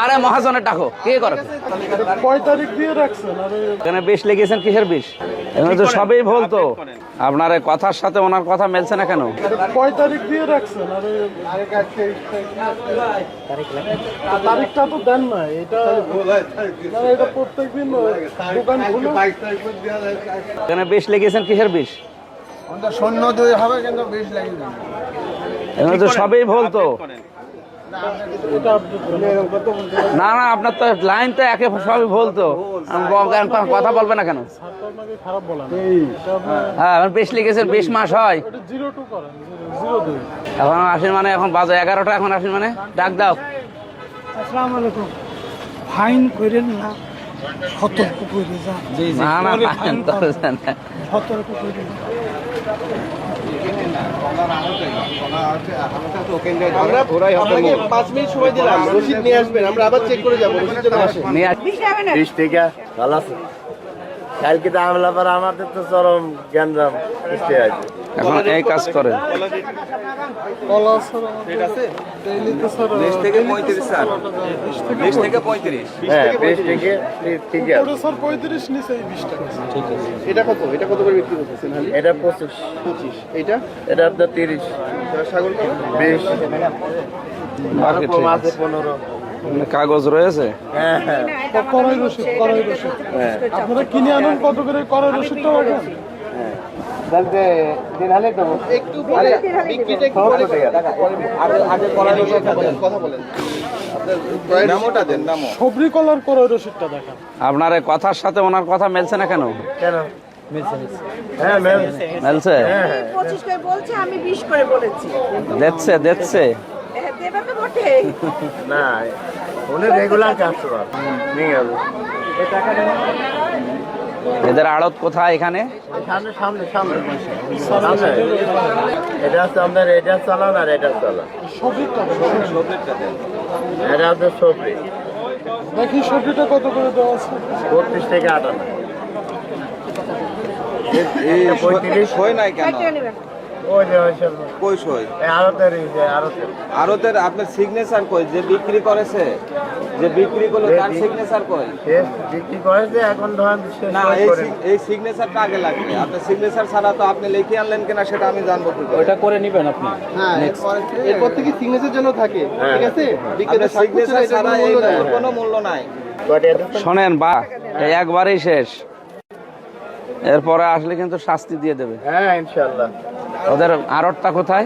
আরে মহাজনের টাকো কে করে? কয় তারিখ দিয়ে রাখছেন? এখানে বিষ লেগেছেন কিসের বিষ? এখানে তো সবই বলতো। আপনার এই কথার সাথে ওনার কথা মেলছে না কেন? কয় তারিখ দিয়ে রাখছেন? তারিখটা তো দেন না। এটা প্রত্যেকদিন দোকান খুলে। এখানে বিষ লেগেছেন কিসের বিষ? শূন্য দুই হবে কিন্তু 20 লাগে। এখানে তো সবই বলতো। না না, আপনার তো লাইন তো একে সবই বলতো। কথা বলবে না কেন? খারাপ বলা হ্যাঁ, বিষ লিখেছেন 20 মাস হয়। 02 করেন, 02। এখন আসেন মানে এখন বাজে 11টা, এখন আসেন মানে ডাক দাও। আসসালামু আলাইকুম। ফাইন করেন না, সতর্ক করে যান। না না, ফাইন তো না। সতর্ক করে আমরা 5 মিনিট সময় দিলাম, রসিদ নিয়ে আসবেন, আমরা আবার চেক করে যাবো। রসিদ জমা আসে। 20 টাকা ভালো আছে। কালকে তো আমলা পর আমাদের তো চরম গ্যাঞ্জাম সৃষ্টি হয়েছে। এখন এই কাজ করেন। কলা স্যার ডেইলি তো স্যার 20 থেকে 35 স্যার। 20 থেকে 35। হ্যাঁ 20 টাকা ঠিক আছে। ওটা স্যার 35 নিচে 20 টাকা। ঠিক আছে। এটা কত? এটা কত করে বিক্রি করতেছেন হালি? এটা 25। 25। এইটা? এটা আপনার 30। ছাগল কি? 20। বাকি ঠিক মাঝে আছে। 15। মানে কাগজ রয়েছে। হ্যাঁ হ্যাঁ করাই রসিদ, করাই রসিদ। হ্যাঁ। আপনারা কিনে আনেন কত করে? করাই রসিদটা রাখেন। বলতে দিন হলে দেবো। একটু পরে বিক্রিটা একটু পরে আগে করার কথা বলেন। আপনার নামটা দেন, নামও। সবরি কলার করাই রসিদটা দেখান। আপনার এই কথার সাথে ওনার কথা মেলছে না কেন? কেন হ্যাঁ মেলছে? 25 করে বলছে, আমি 20 করে বলেছি। দেখছে দেখছে। দেবে তো বটে। না উনি রেগুলার কাস্টমার নিয়ে গেল। এদের আড়ত কোথায়? এখানে সামনে সামনে সামনে সামনে। এটা হচ্ছে আপনার এটা চালান আর এটা চালান। সবরিটা এটা আপনার সবজি দেখি সবরিটা কত করে দেওয়া আছে? 32 থেকে 58। এই 35 হয় নাই কেন? কেটে নেবেন। ওই যে ওই সব কই সই? আরতের আরতের আরতের আপনার সিগনেচার কই? যে বিক্রি করেছে, যে বিক্রি করলো তার সিগনেচার কই? শেষ বিক্রি করেছে এখন ধরেন শেষ না, করে এই সিগনেচারটা আগে লাগবে। আপনার সিগনেচার ছাড়া তো আপনি লিখে আনলেন কিনা সেটা আমি জানবো কি করে? ওইটা করে নেবেন আপনি। হ্যাঁ, এরপর থেকে সিগনেচার জন্য থাকে, ঠিক আছে? বিক্রেতার সিগনেচার ছাড়া এর কোনো মূল্য নাই। শোনেন বা এই একবারই শেষ, এরপরে আসলে কিন্তু শাস্তি দিয়ে দেবে। হ্যাঁ ইনশাআল্লাহ। ওদের আড়তটা কোথায়?